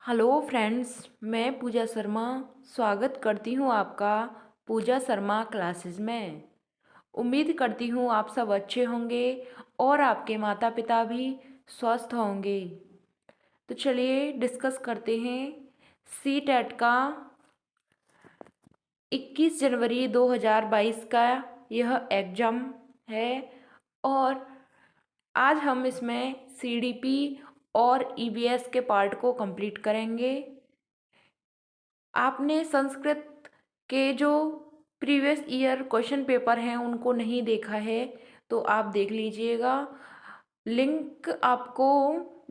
Hello friends, मैं पूजा शर्मा स्वागत करती हूँ आपका पूजा शर्मा क्लासेस में। उम्मीद करती हूँ आप सब अच्छे होंगे और आपके माता पिता भी स्वस्थ होंगे। तो चलिए डिस्कस करते हैं सी टेट का 21 जनवरी 2022 का यह एग्ज़ाम है। और आज हम इसमें सीडीपी और ईवीएस के पार्ट को कंप्लीट करेंगे। आपने संस्कृत के जो प्रीवियस ईयर क्वेश्चन पेपर हैं उनको नहीं देखा है तो आप देख लीजिएगा। लिंक आपको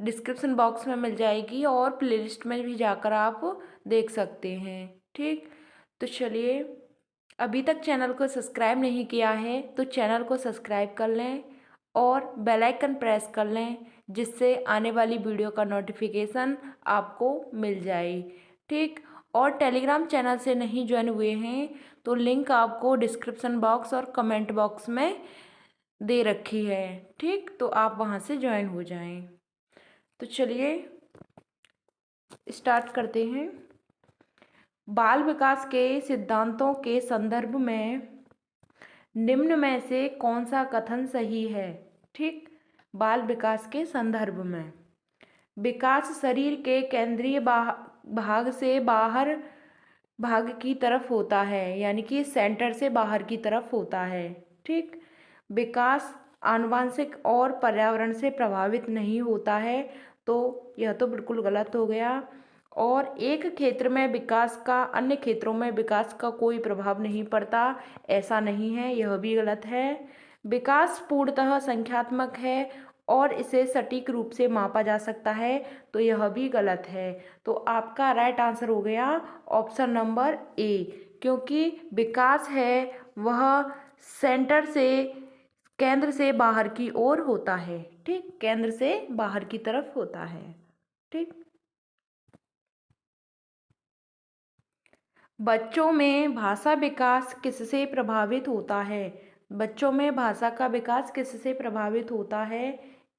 डिस्क्रिप्शन बॉक्स में मिल जाएगी और प्लेलिस्ट में भी जाकर आप देख सकते हैं। ठीक, तो चलिए, अभी तक चैनल को सब्सक्राइब नहीं किया है तो चैनल को सब्सक्राइब कर लें और बेल आइकन प्रेस कर लें, जिससे आने वाली वीडियो का नोटिफिकेशन आपको मिल जाए। ठीक, और टेलीग्राम चैनल से नहीं ज्वाइन हुए हैं तो लिंक आपको डिस्क्रिप्शन बॉक्स और कमेंट बॉक्स में दे रखी है। ठीक, तो आप वहाँ से ज्वाइन हो जाएं। तो चलिए स्टार्ट करते हैं। बाल विकास के सिद्धांतों के संदर्भ में निम्न में से कौन सा कथन सही है? ठीक, बाल विकास के संदर्भ में विकास शरीर के केंद्रीय भाग से बाहर भाग की तरफ होता है, यानी कि सेंटर से बाहर की तरफ होता है। ठीक, विकास आनुवंशिक और पर्यावरण से प्रभावित नहीं होता है, तो यह तो बिल्कुल गलत हो गया। और एक क्षेत्र में विकास का अन्य क्षेत्रों में विकास का कोई प्रभाव नहीं पड़ता, ऐसा नहीं है, यह भी गलत है। विकास पूर्णतः संख्यात्मक है और इसे सटीक रूप से मापा जा सकता है, तो यह भी गलत है। तो आपका राइट आंसर हो गया ऑप्शन नंबर ए, क्योंकि विकास है वह सेंटर से केंद्र से बाहर की ओर होता है। ठीक, केंद्र से बाहर की तरफ होता है। ठीक, बच्चों में भाषा विकास किससे प्रभावित होता है? बच्चों में भाषा का विकास किससे प्रभावित होता है?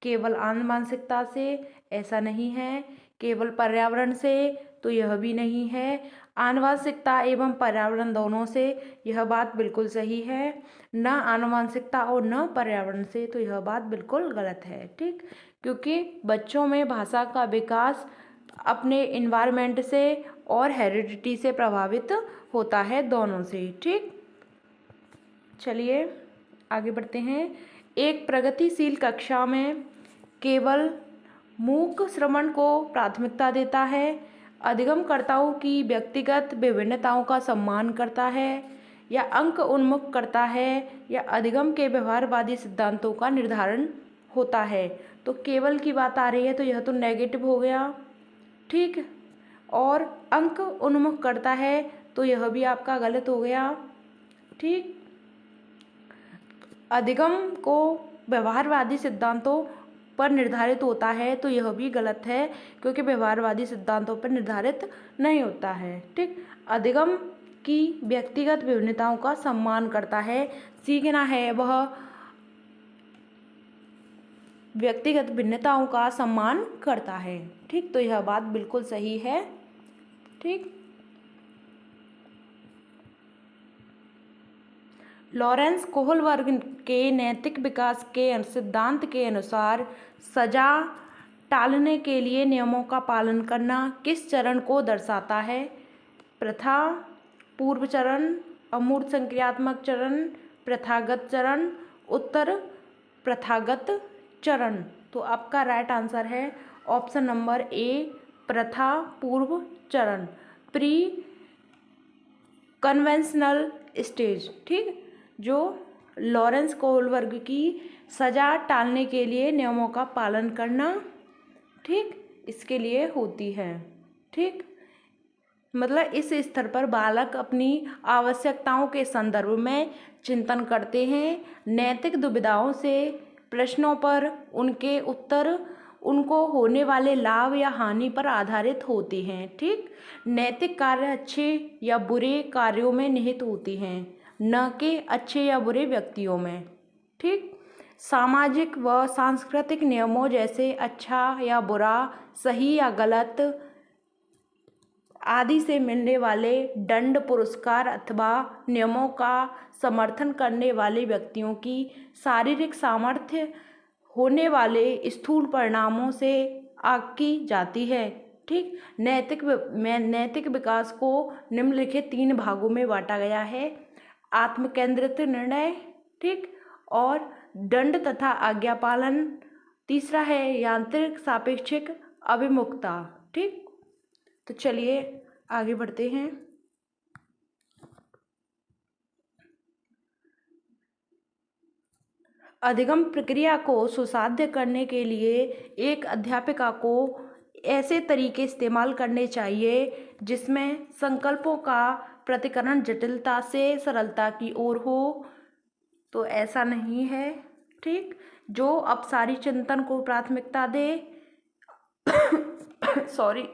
केवल आनुवंशिकता से? ऐसा नहीं है। केवल पर्यावरण से? तो यह भी नहीं है। आनुवंशिकता एवं पर्यावरण दोनों से? यह बात बिल्कुल सही है। न आनुवंशिकता और न पर्यावरण से, तो यह बात बिल्कुल गलत है। ठीक, क्योंकि बच्चों में भाषा का विकास अपने इन्वायरमेंट से और हेरिडिटी से प्रभावित होता है, दोनों से। ठीक, चलिए आगे बढ़ते हैं। एक प्रगतिशील कक्षा में केवल मूक श्रवण को प्राथमिकता देता है, अधिगमकर्ताओं की व्यक्तिगत विभिन्नताओं का सम्मान करता है, या अंक उन्मुख करता है, या अधिगम के व्यवहारवादी सिद्धांतों का निर्धारण होता है। तो केवल की बात आ रही है, तो यह तो नेगेटिव हो गया। ठीक, और अंक उन्मुख करता है, तो यह भी आपका गलत हो गया। ठीक, अधिगम को व्यवहारवादी सिद्धांतों पर निर्धारित होता है, तो यह भी गलत है, क्योंकि व्यवहारवादी सिद्धांतों पर निर्धारित नहीं होता है। ठीक, अधिगम की व्यक्तिगत विभिन्नताओं का सम्मान करता है, सीखना है वह व्यक्तिगत भिन्नताओं का सम्मान करता है। ठीक, तो यह बात बिल्कुल सही है। ठीक, लॉरेंस कोहलबर्ग के नैतिक विकास के सिद्धांत के अनुसार सजा टालने के लिए नियमों का पालन करना किस चरण को दर्शाता है? प्रथा, पूर्व चरण, अमूर्त संक्रियात्मक चरण, प्रथागत चरण, उत्तर प्रथागत चरण। तो आपका राइट आंसर है ऑप्शन नंबर ए, प्रथा पूर्व चरण, प्री कन्वेंशनल स्टेज। ठीक, जो लॉरेंस कोहलबर्ग की सजा टालने के लिए नियमों का पालन करना, ठीक, इसके लिए होती है। ठीक, मतलब इस स्तर पर बालक अपनी आवश्यकताओं के संदर्भ में चिंतन करते हैं। नैतिक दुविधाओं से प्रश्नों पर उनके उत्तर उनको होने वाले लाभ या हानि पर आधारित होते हैं। ठीक, नैतिक कार्य अच्छे या बुरे कार्यों में निहित होती हैं, न कि अच्छे या बुरे व्यक्तियों में। ठीक, सामाजिक व सांस्कृतिक नियमों जैसे अच्छा या बुरा, सही या गलत, आदि से मिलने वाले दंड, पुरस्कार अथवा नियमों का समर्थन करने वाले व्यक्तियों की शारीरिक सामर्थ्य होने वाले स्थूल परिणामों से आंकी जाती है। ठीक, नैतिक विकास को निम्नलिखित 3 भागों में बांटा गया है: आत्मकेंद्रित निर्णय, ठीक, और दंड तथा आज्ञा पालन। तीसरा है यांत्रिक सापेक्षिक अभिमुखता। ठीक, तो चलिए आगे बढ़ते हैं। अधिगम प्रक्रिया को सुसाध्य करने के लिए एक अध्यापिका को ऐसे तरीके इस्तेमाल करने चाहिए जिसमें संकल्पों का प्रतिकरण जटिलता से सरलता की ओर हो। तो ऐसा नहीं है। ठीक, जो अपसारी चिंतन को प्राथमिकता दे सॉरी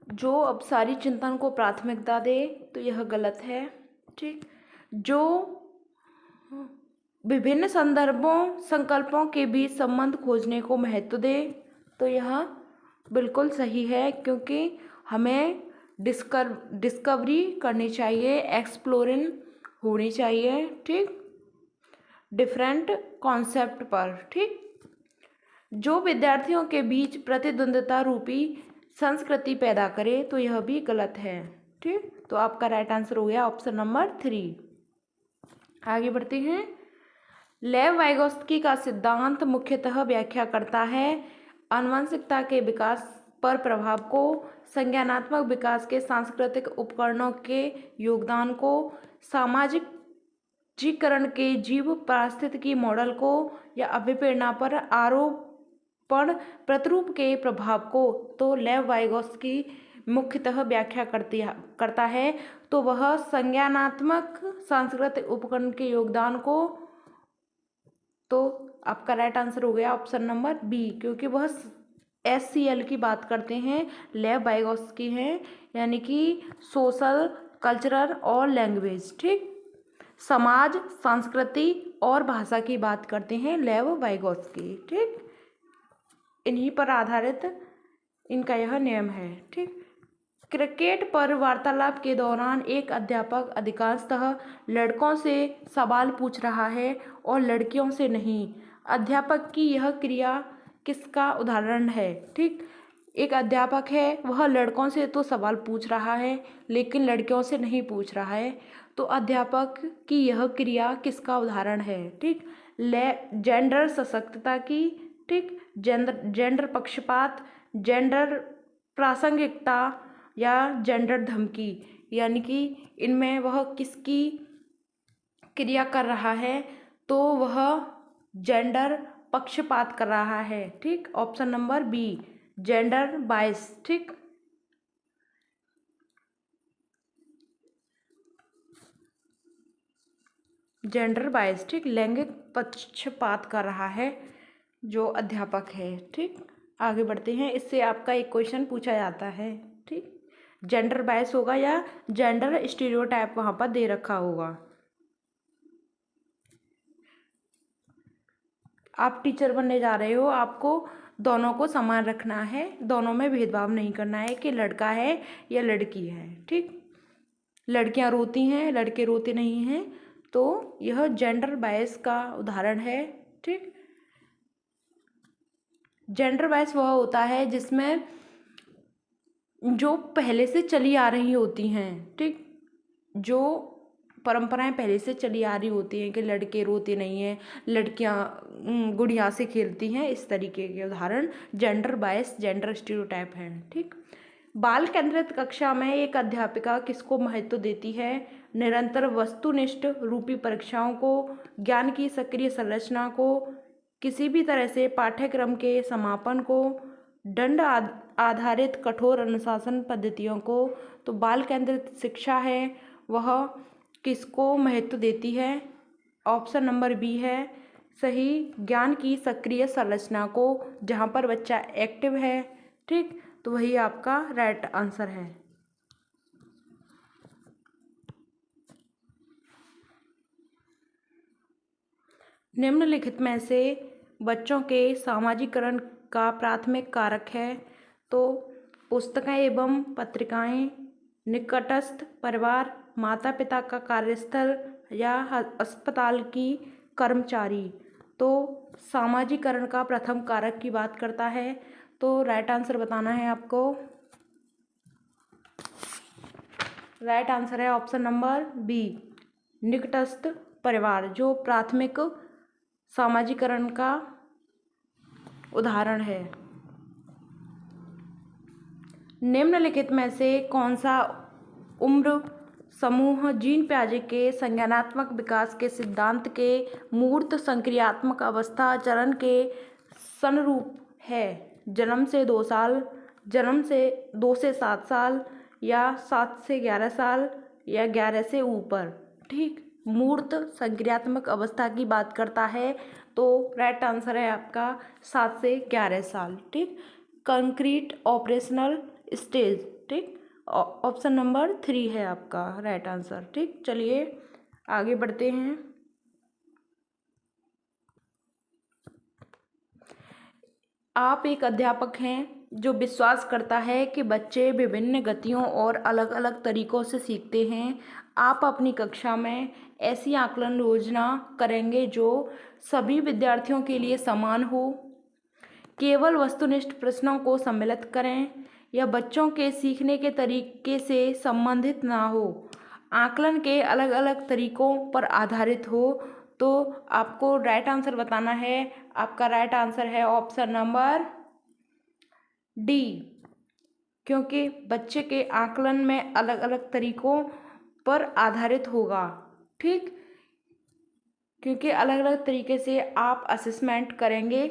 जो अपसारी चिंतन को प्राथमिकता दे तो यह गलत है। ठीक, जो विभिन्न संदर्भों संकल्पों के बीच संबंध खोजने को महत्व दे तो यह बिल्कुल सही है, क्योंकि हमें डिस्कवरी करनी चाहिए, एक्सप्लोरिंग होनी चाहिए। ठीक, डिफरेंट कॉन्सेप्ट पर। ठीक, जो विद्यार्थियों के बीच प्रतिद्वंद्विता रूपी संस्कृति पैदा करे तो यह भी गलत है। ठीक, तो आपका राइट आंसर हो गया ऑप्शन नंबर 3। आगे बढ़ते हैं। लेव वाइगोत्स्की का सिद्धांत मुख्यतः व्याख्या करता है आनुवंशिकता के विकास पर प्रभाव को, संज्ञानात्मक विकास के सांस्कृतिक उपकरणों के योगदान को, सामाजिक जीकरण के जीव पारिस्थितिकी मॉडल को, या अभिप्रेरणा पर आरोपण प्रतिरूप के प्रभाव को। तो लेव वाइगोत्स्की मुख्यतः व्याख्या करता है तो वह संज्ञानात्मक सांस्कृतिक उपकरण के योगदान को। तो आपका राइट आंसर हो गया ऑप्शन नंबर बी, क्योंकि वह SCL की बात करते हैं, लेव वाइगोत्स्की हैं, यानी कि सोशल, कल्चरल और लैंग्वेज। ठीक, समाज, संस्कृति और भाषा की बात करते हैं लेव वाइगोत्स्की। ठीक, इन्हीं पर आधारित इनका यह नियम है। ठीक, क्रिकेट पर वार्तालाप के दौरान एक अध्यापक अधिकांशतः लड़कों से सवाल पूछ रहा है और लड़कियों से नहीं। अध्यापक की यह क्रिया किसका उदाहरण है? ठीक, एक अध्यापक है, वह लड़कों से तो सवाल पूछ रहा है लेकिन लड़कियों से नहीं पूछ रहा है। तो अध्यापक की यह क्रिया किसका उदाहरण है? ठीक, जेंडर सशक्तता की। ठीक, जेंडर पक्षपात, जेंडर प्रासंगिकता या जेंडर धमकी, यानी कि इनमें वह किसकी क्रिया कर रहा है? तो वह जेंडर पक्षपात कर रहा है। ठीक, option number B, gender bias. ठीक, जेंडर बायस। ठीक, लैंगिक पक्षपात कर रहा है जो अध्यापक है। ठीक, आगे बढ़ते हैं। इससे आपका एक क्वेश्चन पूछा जाता है। ठीक, जेंडर बायस होगा या जेंडर स्टीरियोटाइप वहाँ पर दे रखा होगा। आप टीचर बनने जा रहे हो, आपको दोनों को समान रखना है, दोनों में भेदभाव नहीं करना है कि लड़का है या लड़की है। ठीक, लड़कियां रोती हैं, लड़के रोते नहीं हैं, तो यह जेंडर बायस का उदाहरण है। ठीक, जेंडर बायस वह होता है जिसमें जो पहले से चली आ रही होती हैं, ठीक, जो परंपराएं पहले से चली आ रही होती हैं कि लड़के रोते नहीं हैं, लड़कियां गुड़िया से खेलती हैं, इस तरीके के उदाहरण जेंडर बायस, जेंडर स्टीरियोटाइप हैं। ठीक, बाल केंद्रित कक्षा में एक अध्यापिका किसको महत्व देती है? निरंतर वस्तुनिष्ठ रूपी परीक्षाओं को, ज्ञान की सक्रिय संरचना को, किसी भी तरह से पाठ्यक्रम के समापन को, दंड आधारित कठोर अनुशासन पद्धतियों को। तो बाल केंद्रित शिक्षा है वह किसको महत्व देती है? ऑप्शन नंबर बी है सही, ज्ञान की सक्रिय संरचना को, जहाँ पर बच्चा एक्टिव है। ठीक, तो वही आपका राइट आंसर है। निम्नलिखित में से बच्चों के सामाजिकरण का प्राथमिक कारक है? तो पुस्तकें एवं पत्रिकाएं, निकटस्थ परिवार, माता पिता का कार्यस्थल या अस्पताल की कर्मचारी। तो सामाजिकरण का प्रथम कारक की बात करता है, तो राइट आंसर बताना है आपको। राइट आंसर है ऑप्शन नंबर बी, निकटस्थ परिवार, जो प्राथमिक सामाजिकरण का उदाहरण है। निम्नलिखित में से कौन सा उम्र समूह जीन पियाजे के संज्ञानात्मक विकास के सिद्धांत के मूर्त संक्रियात्मक अवस्था चरण के सनुरूप है? जन्म से 2 साल, जन्म से 2 से 7 साल, या 7 से 11 साल, या 11 से ऊपर। ठीक, मूर्त संक्रियात्मक अवस्था की बात करता है, तो राइट आंसर है आपका 7 से 11 साल। ठीक, कंक्रीट ऑपरेशनल स्टेज। ठीक, ऑप्शन नंबर 3 है आपका राइट आंसर। ठीक, चलिए आगे बढ़ते हैं। आप एक अध्यापक हैं जो विश्वास करता है कि बच्चे विभिन्न गतियों और अलग अलग तरीकों से सीखते हैं। आप अपनी कक्षा में ऐसी आकलन योजना करेंगे जो सभी विद्यार्थियों के लिए समान हो, केवल वस्तुनिष्ठ प्रश्नों को सम्मिलित करें, या बच्चों के सीखने के तरीके से संबंधित ना हो, आकलन के अलग अलग तरीकों पर आधारित हो। तो आपको राइट आंसर बताना है। आपका राइट आंसर है ऑप्शन नंबर डी, क्योंकि बच्चे के आकलन में अलग अलग तरीकों पर आधारित होगा। ठीक, क्योंकि अलग अलग तरीके से आप असेसमेंट करेंगे,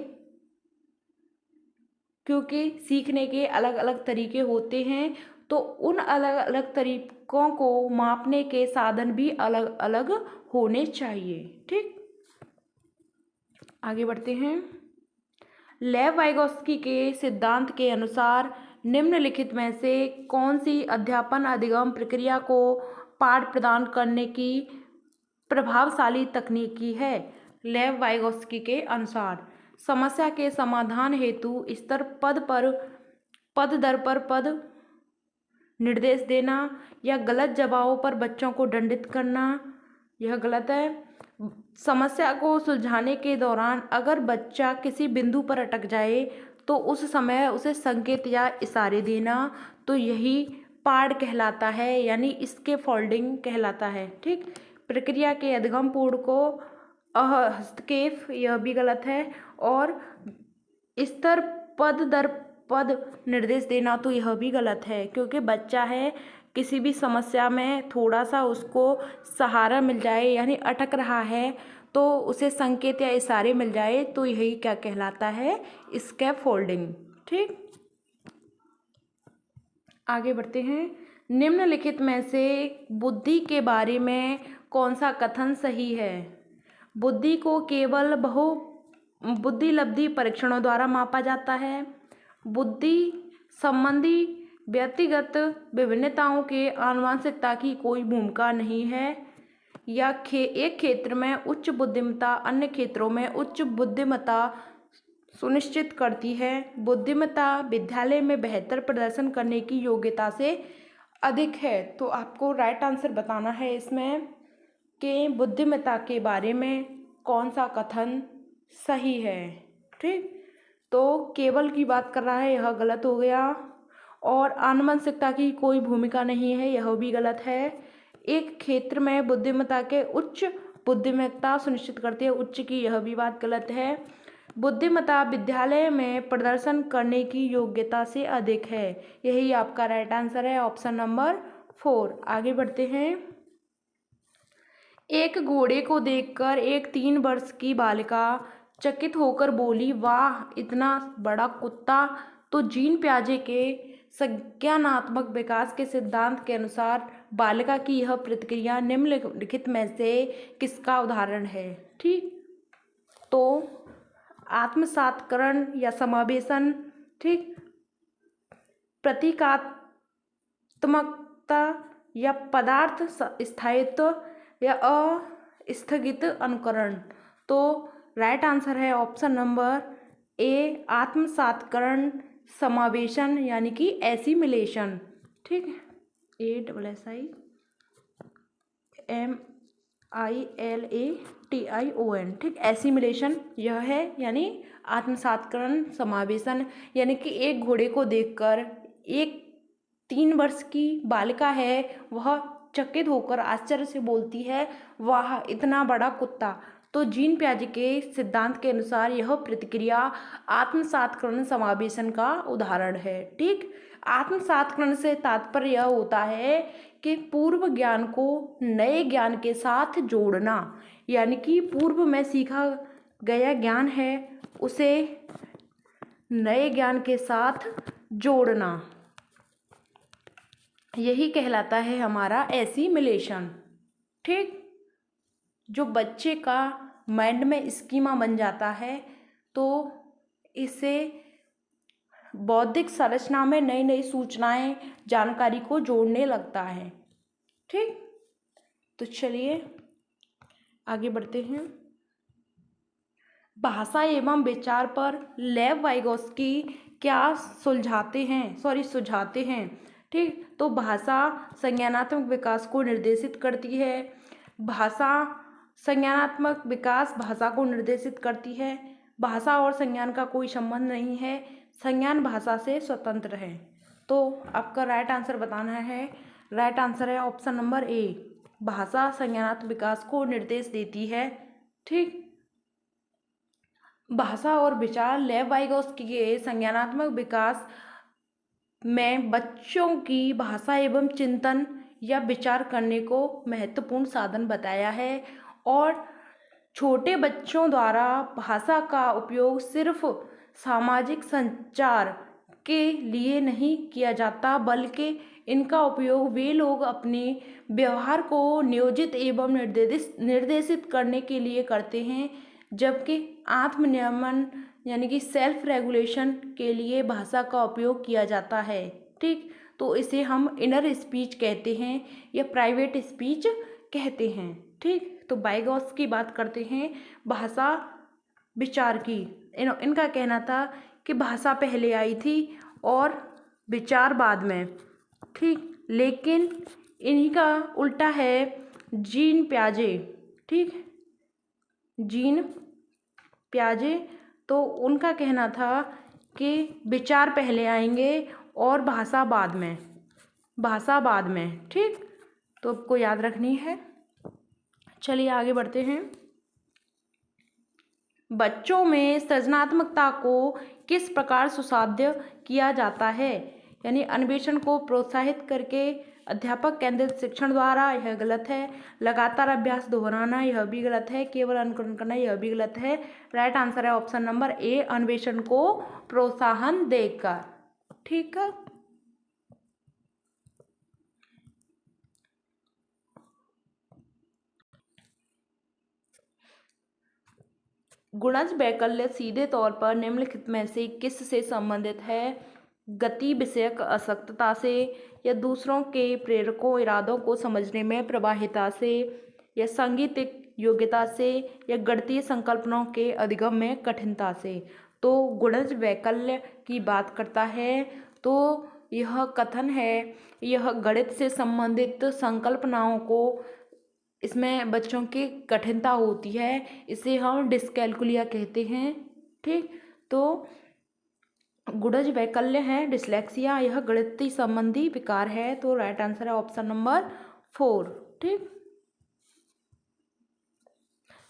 क्योंकि सीखने के अलग अलग तरीके होते हैं, तो उन अलग अलग तरीकों को मापने के साधन भी अलग अलग होने चाहिए। ठीक, आगे बढ़ते हैं। लेव वाइगोत्स्की के सिद्धांत के अनुसार निम्नलिखित में से कौन सी अध्यापन अधिगम प्रक्रिया को पाठ प्रदान करने की प्रभावशाली तकनीकी है? लेव वाइगोत्स्की के अनुसार समस्या के समाधान हेतु स्तर पद दर पर पद निर्देश देना, या गलत जवाबों पर बच्चों को दंडित करना, यह गलत है। समस्या को सुलझाने के दौरान अगर बच्चा किसी बिंदु पर अटक जाए तो उस समय उसे संकेत या इशारे देना, तो यही पाठ कहलाता है, यानी इसके फोल्डिंग कहलाता है। ठीक, प्रक्रिया के अधिगम पूर्ण को हस्तक्षेप, यह भी गलत है। और स्तर पद दर पद निर्देश देना, तो यह भी गलत है, क्योंकि बच्चा है, किसी भी समस्या में थोड़ा सा उसको सहारा मिल जाए, यानी अटक रहा है, तो उसे संकेत या इशारे मिल जाए, तो यही क्या कहलाता है? स्कैफोल्डिंग। ठीक, आगे बढ़ते हैं। निम्नलिखित में से बुद्धि के बारे में कौन सा कथन सही है? बुद्धि को केवल बुद्धि लब्धि परीक्षणों द्वारा मापा जाता है। बुद्धि संबंधी व्यक्तिगत विभिन्नताओं के आनुवंशिकता की कोई भूमिका नहीं है, या एक क्षेत्र में उच्च बुद्धिमत्ता अन्य क्षेत्रों में उच्च बुद्धिमत्ता सुनिश्चित करती है। बुद्धिमत्ता विद्यालय में बेहतर प्रदर्शन करने की योग्यता से अधिक है। तो आपको राइट आंसर बताना है इसमें कि बुद्धिमत्ता के बारे में कौन सा कथन सही है। ठीक, तो केवल की बात कर रहा है, यह गलत हो गया। और आनुवंशिकता की कोई भूमिका नहीं है, यह भी गलत है। एक क्षेत्र में बुद्धिमत्ता के उच्च बुद्धिमत्ता सुनिश्चित करती है, उच्च की, यह भी बात गलत है। बुद्धिमत्ता विद्यालय में प्रदर्शन करने की योग्यता से अधिक है, यही आपका राइट आंसर है ऑप्शन नंबर 4। आगे बढ़ते हैं। एक घोड़े को देखकर एक 3 वर्ष की बालिका चकित होकर बोली, वाह, इतना बड़ा कुत्ता। तो जीन पियाजे के संज्ञानात्मक विकास के सिद्धांत के अनुसार बालिका की यह प्रतिक्रिया निम्नलिखित में से किसका उदाहरण है? ठीक, तो आत्मसात्करण या समावेशन, ठीक, प्रतीकात्मकता, या पदार्थ स्थायित्व, या अस्थगित अनुकरण। तो राइट आंसर है ऑप्शन नंबर ए, आत्मसात्करण समावेशन यानी कि एसिमिलेशन। ठीक, ASSIMILATION। ठीक, एसिमिलेशन यह है, यानी आत्मसात्करण समावेशन, यानी कि एक घोड़े को देखकर एक 3 वर्ष की बालिका है, वह चकित होकर आश्चर्य से बोलती है, वाह इतना बड़ा कुत्ता। तो जीन पियाजे के सिद्धांत के अनुसार यह प्रतिक्रिया आत्मसात्करण समावेशन का उदाहरण है। ठीक, आत्मसात्करण से तात्पर्य यह होता है कि पूर्व ज्ञान को नए ज्ञान के साथ जोड़ना, यानी कि पूर्व में सीखा गया ज्ञान है उसे नए ज्ञान के साथ जोड़ना, यही कहलाता है हमारा एसिमिलेशन। ठीक, जो बच्चे का माइंड में स्कीमा बन जाता है तो इसे बौद्धिक संरचना में नई नई सूचनाएं, जानकारी को जोड़ने लगता है। ठीक, तो चलिए आगे बढ़ते हैं। भाषा एवं विचार पर लेव वाइगोस्की क्या सुझाते हैं। ठीक, तो भाषा संज्ञानात्मक विकास को निर्देशित करती है। भाषा संज्ञानात्मक विकास भाषा को निर्देशित करती है। भाषा और संज्ञान का कोई संबंध नहीं है, संज्ञान भाषा से स्वतंत्र है। तो आपका राइट आंसर बताना है। राइट आंसर है ऑप्शन नंबर ए, भाषा संज्ञानात्मक विकास को निर्देश देती है। ठीक, भाषा और विचार लेव वाइगोस्की के संज्ञानात्मक विकास में बच्चों की भाषा एवं चिंतन या विचार करने को महत्वपूर्ण साधन बताया है। और छोटे बच्चों द्वारा भाषा का उपयोग सिर्फ सामाजिक संचार के लिए नहीं किया जाता, बल्कि इनका उपयोग वे लोग अपने व्यवहार को नियोजित एवं निर्देशित करने के लिए करते हैं, जबकि आत्मनियमन यानी कि सेल्फ रेगुलेशन के लिए भाषा का उपयोग किया जाता है। ठीक, तो इसे हम इनर स्पीच कहते हैं या प्राइवेट स्पीच कहते हैं। ठीक, तो वाइगोस्की की बात करते हैं भाषा विचार की। इनका कहना था कि भाषा पहले आई थी और विचार बाद में। ठीक, लेकिन इन्हीं का उल्टा है जीन पियाजे। ठीक, जीन पियाजे, तो उनका कहना था कि विचार पहले आएंगे और भाषा बाद में। ठीक, तो आपको याद रखनी है। चलिए आगे बढ़ते हैं। बच्चों में सृजनात्मकता को किस प्रकार सुसाध्य किया जाता है, यानी अन्वेषण को प्रोत्साहित करके, अध्यापक केंद्रित शिक्षण द्वारा, यह गलत है। लगातार अभ्यास दोहराना, यह भी गलत है। केवल अनुकरण करना, यह भी गलत है। राइट आंसर है ऑप्शन नंबर ए, अन्वेषण को प्रोत्साहन देकर। ठीक है, गुणज वैकल्य सीधे तौर पर निम्नलिखित में से किस से संबंधित है? गति विषयक आसक्तता से, या दूसरों के प्रेरकों इरादों को समझने में प्रवाहिता से, या सांगीतिक योग्यता से, या गणितीय संकल्पनाओं के अधिगम में कठिनता से। तो गुणज वैकल्य की बात करता है, तो यह कथन है, यह गणित से संबंधित संकल्पनाओं को, इसमें बच्चों की कठिनता होती है, इसे हम डिस्कैलकुलिया कहते हैं। ठीक, तो गुणज वैकल्य है डिसलेक्सिया, यह गणितीय संबंधी विकार है। तो राइट आंसर है ऑप्शन नंबर 4। ठीक,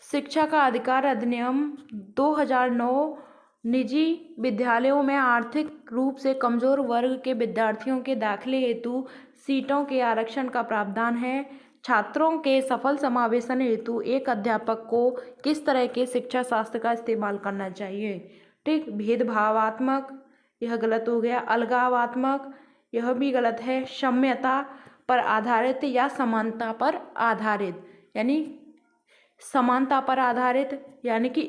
शिक्षा का अधिकार अधिनियम 2009 निजी विद्यालयों में आर्थिक रूप से कमजोर वर्ग के विद्यार्थियों के दाखिले हेतु सीटों के आरक्षण का प्रावधान है। छात्रों के सफल समावेशन हेतु एक अध्यापक को किस तरह के शिक्षा शास्त्र का इस्तेमाल करना चाहिए? ठीक, भेदभावात्मक, यह गलत हो गया। अलगावात्मक, यह भी गलत है। सम्यता पर आधारित या समानता पर आधारित, यानी समानता पर आधारित, यानी कि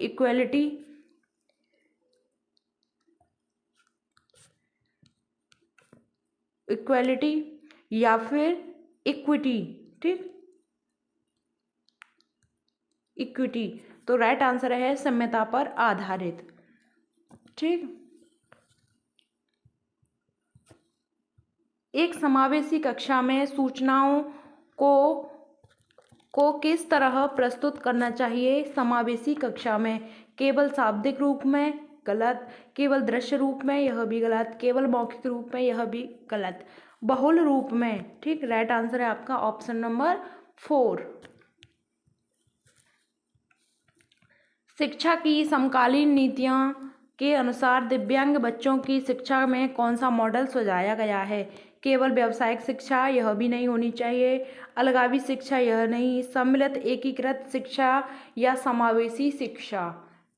इक्वलिटी या फिर इक्विटी। ठीक, इक्विटी, तो राइट आंसर है साम्यता पर आधारित। ठीक, एक समावेशी कक्षा में सूचनाओं को किस तरह प्रस्तुत करना चाहिए? समावेशी कक्षा में केवल शाब्दिक रूप में, गलत। केवल दृश्य रूप में, यह भी गलत। केवल मौखिक रूप में, यह भी गलत। बहुल रूप में। ठीक, राइट आंसर है आपका ऑप्शन नंबर 4। शिक्षा की समकालीन नीतियां के अनुसार दिव्यांग बच्चों की शिक्षा में कौन सा मॉडल सुझाया गया है? केवल व्यावसायिक शिक्षा, यह भी नहीं होनी चाहिए। अलगावी शिक्षा, यह नहीं। सम्मिलित एकीकृत शिक्षा या समावेशी शिक्षा।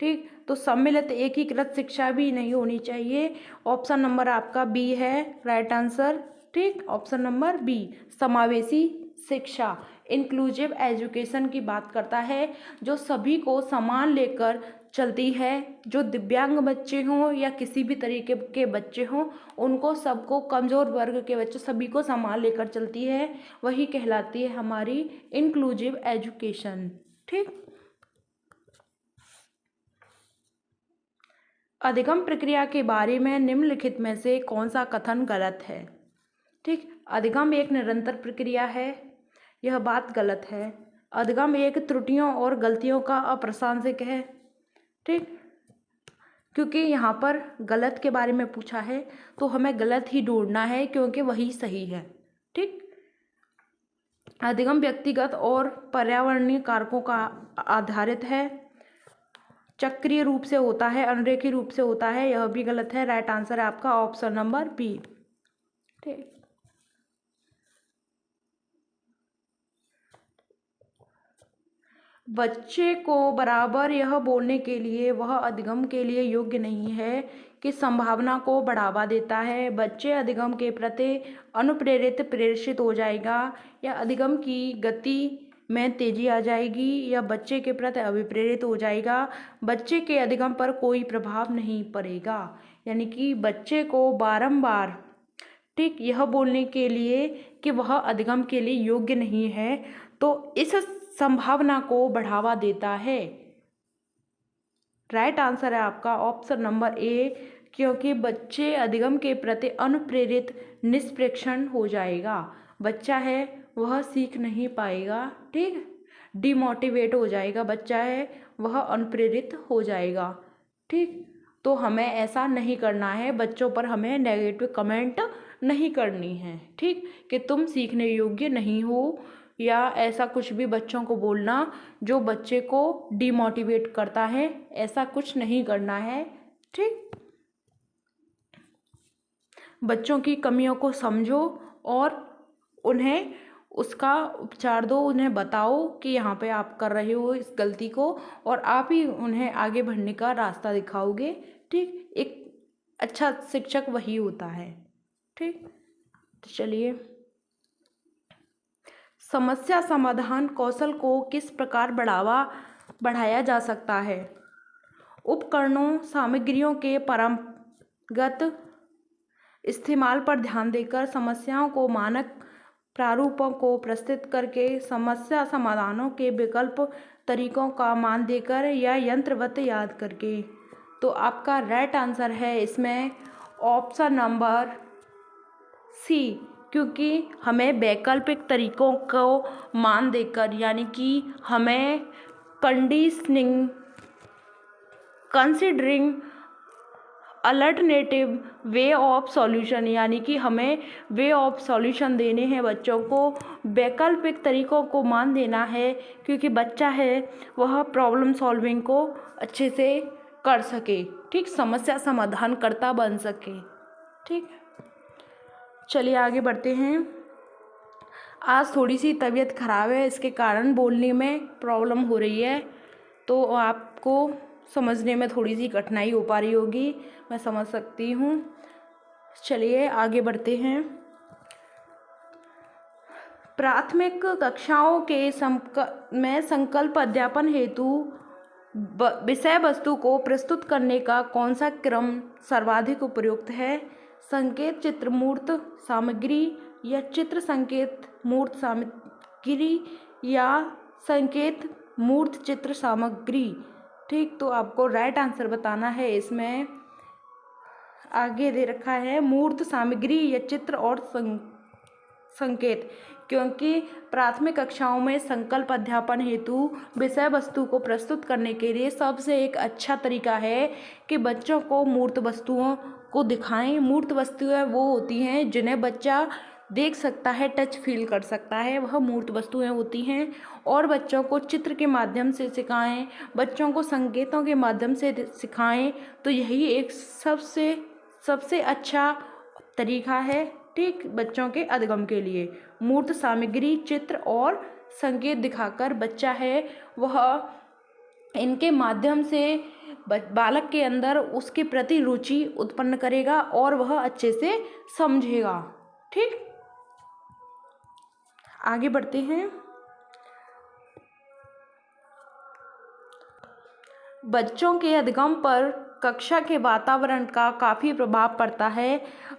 ठीक, तो सम्मिलित एकीकृत शिक्षा भी नहीं होनी चाहिए। ऑप्शन नंबर आपका बी है राइट आंसर। ठीक, ऑप्शन नंबर बी समावेशी शिक्षा इंक्लूसिव एजुकेशन की बात करता है, जो सभी को समान लेकर चलती है। जो दिव्यांग बच्चे हों या किसी भी तरीके के बच्चे हों, उनको सबको, कमज़ोर वर्ग के बच्चे सभी को समान लेकर चलती है, वही कहलाती है हमारी इंक्लूसिव एजुकेशन। ठीक, अधिगम प्रक्रिया के बारे में निम्नलिखित में से कौन सा कथन गलत है? ठीक, अधिगम एक निरंतर प्रक्रिया है, यह बात गलत है। अधिगम एक त्रुटियों और गलतियों का अप्रासंगिक है। ठीक, क्योंकि यहाँ पर गलत के बारे में पूछा है तो हमें गलत ही ढूंढना है, क्योंकि वही सही है। ठीक, अधिगम व्यक्तिगत और पर्यावरणीय कारकों का आधारित है। चक्रीय रूप से होता है, अनरेखीय रूप से होता है, यह भी गलत है। राइट आंसर है आपका ऑप्शन नंबर बी। ठीक, बच्चे को बराबर यह बोलने के लिए वह अधिगम के लिए योग्य नहीं है कि संभावना को बढ़ावा देता है। बच्चे अधिगम के प्रति अनुप्रेरित प्रेषित हो जाएगा, या अधिगम की गति में तेजी आ जाएगी, या बच्चे के प्रति अभिप्रेरित हो जाएगा। बच्चे के अधिगम पर कोई प्रभाव नहीं पड़ेगा। यानी कि बच्चे को बारंबार, ठीक, यह बोलने के लिए कि वह अधिगम के लिए योग्य नहीं है, तो इस संभावना को बढ़ावा देता है। राइट आंसर है आपका ऑप्शन नंबर ए, क्योंकि बच्चे अधिगम के प्रति अनुप्रेरित निष्प्रेक्षण हो जाएगा। बच्चा है वह सीख नहीं पाएगा। ठीक, डिमोटिवेट हो जाएगा। बच्चा है वह अनुप्रेरित हो जाएगा। ठीक, तो हमें ऐसा नहीं करना है। बच्चों पर हमें नेगेटिव कमेंट नहीं करनी है। ठीक, कि तुम सीखने योग्य नहीं हो, या ऐसा कुछ भी बच्चों को बोलना जो बच्चे को डिमोटिवेट करता है, ऐसा कुछ नहीं करना है। ठीक, बच्चों की कमियों को समझो और उन्हें उसका उपचार दो। उन्हें बताओ कि यहाँ पे आप कर रहे हो इस गलती को, और आप ही उन्हें आगे बढ़ने का रास्ता दिखाओगे। ठीक, एक अच्छा शिक्षक वही होता है। ठीक, तो चलिए, समस्या समाधान कौशल को किस प्रकार बढ़ाया जा सकता है? उपकरणों, सामग्रियों के परंपरागत इस्तेमाल पर ध्यान देकर, समस्याओं को मानक प्रारूपों को प्रस्तुत करके, समस्या समाधानों के विकल्प तरीकों का मान देकर, या यंत्रवत याद करके। तो आपका राइट आंसर है इसमें ऑप्शन नंबर सी, क्योंकि हमें वैकल्पिक तरीकों को मान देकर, यानी कि हमें considering alternative way of solution, यानी कि हमें वे ऑफ सॉल्यूशन देने हैं बच्चों को। वैकल्पिक तरीकों को मान देना है, क्योंकि बच्चा है वह प्रॉब्लम सॉल्विंग को अच्छे से कर सके। ठीक, समस्या समाधान करता बन सके। ठीक, चलिए आगे बढ़ते हैं। आज थोड़ी सी तबीयत ख़राब है, इसके कारण बोलने में प्रॉब्लम हो रही है, तो आपको समझने में थोड़ी सी कठिनाई हो पा रही होगी, मैं समझ सकती हूँ। चलिए आगे बढ़ते हैं। प्राथमिक कक्षाओं के संकल्प अध्यापन हेतु विषय वस्तु को प्रस्तुत करने का कौन सा क्रम सर्वाधिक उपयुक्त है? संकेत चित्र मूर्त सामग्री, या चित्र संकेत मूर्त सामग्री, या संकेत मूर्त चित्र सामग्री। ठीक, तो आपको राइट आंसर बताना है। इसमें आगे दे रखा है मूर्त सामग्री या चित्र और संकेत, क्योंकि प्राथमिक कक्षाओं में संकल्प अध्यापन हेतु विषय वस्तु को प्रस्तुत करने के लिए सबसे एक अच्छा तरीका है कि बच्चों को मूर्त वस्तुओं को दिखाएं। मूर्त वस्तुएं वो होती हैं जिन्हें बच्चा देख सकता है, टच फील कर सकता है, वह मूर्त वस्तुएं होती हैं। और बच्चों को चित्र के माध्यम से सिखाएं, बच्चों को संकेतों के माध्यम से सिखाएं, तो यही एक सबसे अच्छा तरीका है। ठीक, बच्चों के अधिगम के लिए मूर्त सामग्री, चित्र और संकेत दिखाकर बच्चा है वह इनके माध्यम से बालक के अंदर उसके प्रति रुचि उत्पन्न करेगा और वह अच्छे से समझेगा। ठीक, आगे बढ़ते हैं। बच्चों के अधिगम पर कक्षा के वातावरण का काफ़ी प्रभाव पड़ता है।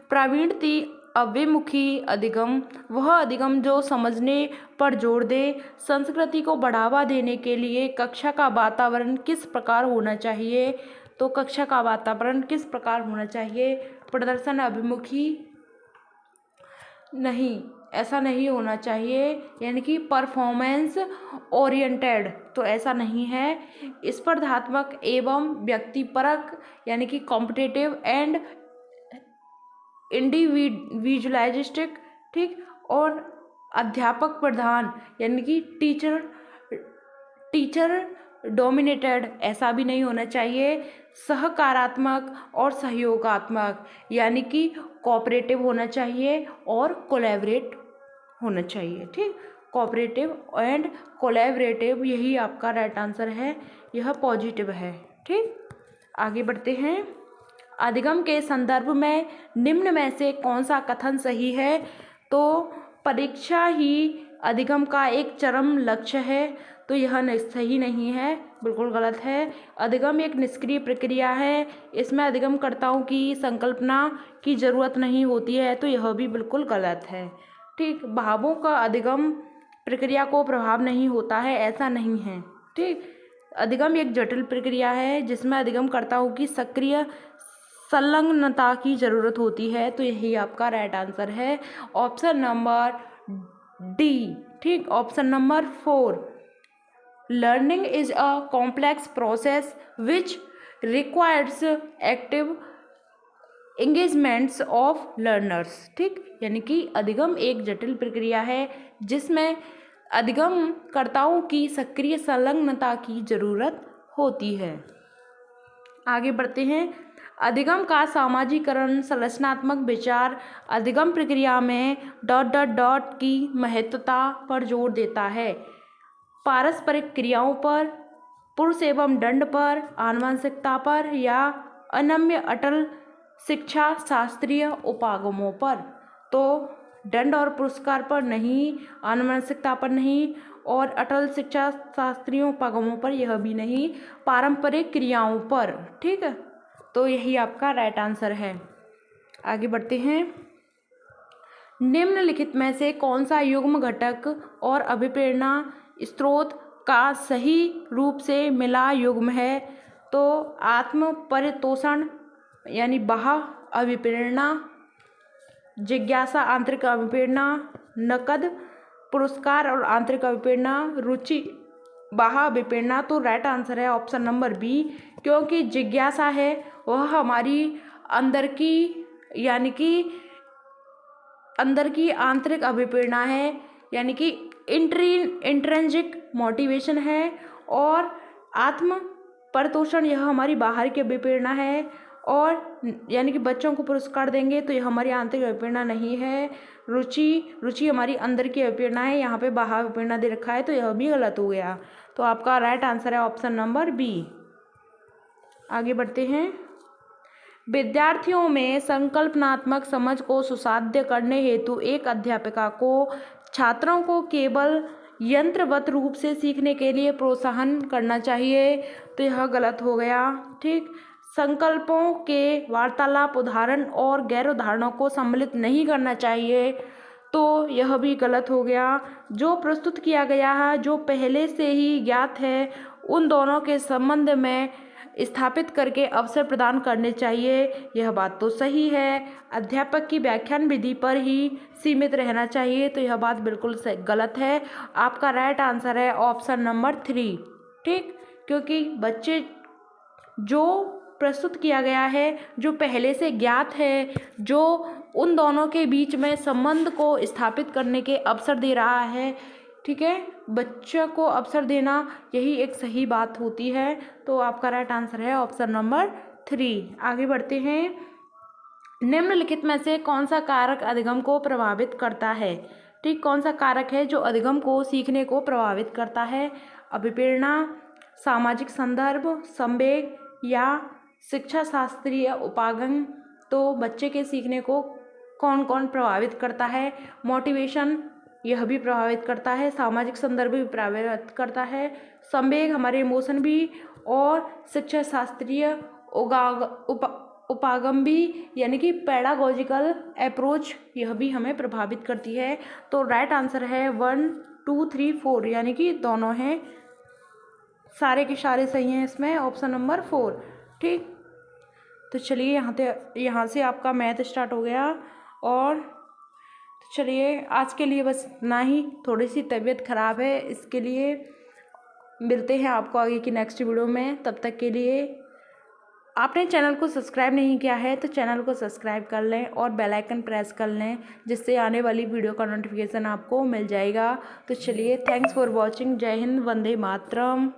प्रवृत्ति अभिमुखी अधिगम, वह अधिगम जो समझने पर जोर दे। संस्कृति को बढ़ावा देने के लिए कक्षा का वातावरण किस प्रकार होना चाहिए? तो कक्षा का वातावरण किस प्रकार होना चाहिए? प्रदर्शन अभिमुखी नहीं, ऐसा नहीं होना चाहिए, यानी कि परफॉर्मेंस ओरिएंटेड, तो ऐसा नहीं है। स्पर्धात्मक एवं व्यक्तिपरक, यानी कि कॉम्पिटिटिव एंड इंडिविजुअलिस्टिक। ठीक, और अध्यापक प्रधान, यानी कि टीचर डोमिनेटेड, ऐसा भी नहीं होना चाहिए। सहकारात्मक और सहयोगात्मक, यानी कि कोऑपरेटिव होना चाहिए और कोलैबोरेट होना चाहिए। ठीक, कोऑपरेटिव एंड कोलैबोरेटिव, यही आपका राइट आंसर है, यह पॉजिटिव है। ठीक, आगे बढ़ते हैं। अधिगम के संदर्भ में निम्न में से कौन सा कथन सही है? तो परीक्षा ही अधिगम का एक चरम लक्ष्य है, तो यह सही नहीं है, बिल्कुल गलत है। अधिगम एक निष्क्रिय प्रक्रिया है, इसमें अधिगमकर्ताओं की संकल्पना की जरूरत नहीं होती है, तो यह भी बिल्कुल गलत है। ठीक, भावों का अधिगम प्रक्रिया को प्रभाव नहीं होता है, ऐसा नहीं है। ठीक, अधिगम एक जटिल प्रक्रिया है जिसमें अधिगमकर्ताओं की सक्रिय संलग्नता की जरूरत होती है, तो यही आपका राइट आंसर है, ऑप्शन नंबर डी। ठीक, option number 4। Learning is a complex process which requires active engagements of learners. ठीक, यानी कि अधिगम एक जटिल प्रक्रिया है जिसमें अधिगमकर्ताओं की सक्रिय संलग्नता की जरूरत होती है। आगे बढ़ते हैं। अधिगम का सामाजिकरण संरचनात्मक विचार अधिगम प्रक्रिया में ... की महत्वता पर जोर देता है। पारस्परिक क्रियाओं पर, पुरुष एवं दंड पर, आनुवंशिकता पर या अनम्य अटल शिक्षा शास्त्रीय उपागमों पर। तो दंड और पुरस्कार पर नहीं, आनुवंशिकता पर नहीं और अटल शिक्षा शास्त्रीय उपागमों पर यह भी नहीं, पारंपरिक क्रियाओं पर। ठीक है, तो यही आपका राइट आंसर है। आगे बढ़ते हैं। निम्नलिखित में से कौन सा युग्म घटक और अभिप्रेरणा स्रोत का सही रूप से मिला युग्म है? तो आत्म परितोषण, यानी बाह्य अभिप्रेरणा, जिज्ञासा आंतरिक अभिप्रेरणा, नकद पुरस्कार और आंतरिक अभिप्रेरणा, रुचि बाह्य अभिप्रेरणा। तो राइट आंसर है ऑप्शन नंबर बी, क्योंकि जिज्ञासा है वह हमारी अंदर की, यानी कि अंदर की आंतरिक अभिप्रेरणा है, यानी कि इंट्रिंसिक मोटिवेशन है। और आत्म परितोषण यह हमारी बाहर की अभिप्रेरणा है, और यानी कि बच्चों को पुरस्कार देंगे तो यह हमारी आंतरिक अभिप्रेरणा नहीं है। रुचि हमारी अंदर की अभिप्रेरणा है, यहाँ पे बाहर अभिप्रेरणा दे रखा है, तो यह भी गलत हो गया। तो आपका राइट आंसर है ऑप्शन नंबर बी। आगे बढ़ते हैं। विद्यार्थियों में संकल्पनात्मक समझ को सुसाध्य करने हेतु एक अध्यापिका को छात्रों को केवल यंत्रवत रूप से सीखने के लिए प्रोत्साहन करना चाहिए, तो यह गलत हो गया। ठीक, संकल्पों के वार्तालाप, उदाहरण और गैर उदाहरणों को सम्मिलित नहीं करना चाहिए, तो यह भी गलत हो गया। जो प्रस्तुत किया गया है जो पहले से ही ज्ञात है उन दोनों के संबंध में स्थापित करके अवसर प्रदान करने चाहिए, यह बात तो सही है। अध्यापक की व्याख्यान विधि पर ही सीमित रहना चाहिए, तो यह बात बिल्कुल गलत है। आपका राइट आंसर है ऑप्शन नंबर 3। ठीक, क्योंकि बच्चे जो प्रस्तुत किया गया है जो पहले से ज्ञात है, जो उन दोनों के बीच में संबंध को स्थापित करने के अवसर दे रहा है। ठीक है, बच्चों को अवसर देना यही एक सही बात होती है। तो आपका राइट आंसर है ऑप्शन नंबर 3। आगे बढ़ते हैं। निम्नलिखित में से कौन सा कारक अधिगम को प्रभावित करता है? ठीक, कौन सा कारक है जो अधिगम को सीखने को प्रभावित करता है? अभिप्रेरणा, सामाजिक संदर्भ, संवेग या शिक्षा शास्त्रीय उपागम। तो बच्चे के सीखने को कौन कौन प्रभावित करता है? मोटिवेशन, यह भी प्रभावित करता है। सामाजिक संदर्भ भी प्रभावित करता है। संवेग, हमारे इमोशन भी। और शिक्षा शास्त्रीय उपागम भी, यानी कि पैडागोजिकल अप्रोच, यह भी हमें प्रभावित करती है। तो राइट आंसर है 1, 2, 3, 4, यानी कि दोनों हैं, सारे के सारे सही हैं इसमें, ऑप्शन नंबर 4। ठीक, तो चलिए यहाँ से आपका मैथ स्टार्ट हो गया। और तो चलिए आज के लिए बस इतना ही। थोड़ी सी तबीयत ख़राब है, इसके लिए मिलते हैं आपको आगे की नेक्स्ट वीडियो में। तब तक के लिए आपने चैनल को सब्सक्राइब नहीं किया है तो चैनल को सब्सक्राइब कर लें और बेल आइकन प्रेस कर लें, जिससे आने वाली वीडियो का नोटिफिकेशन आपको मिल जाएगा। तो चलिए, थैंक्स फॉर वॉचिंग। जय हिंद, वंदे मातरम।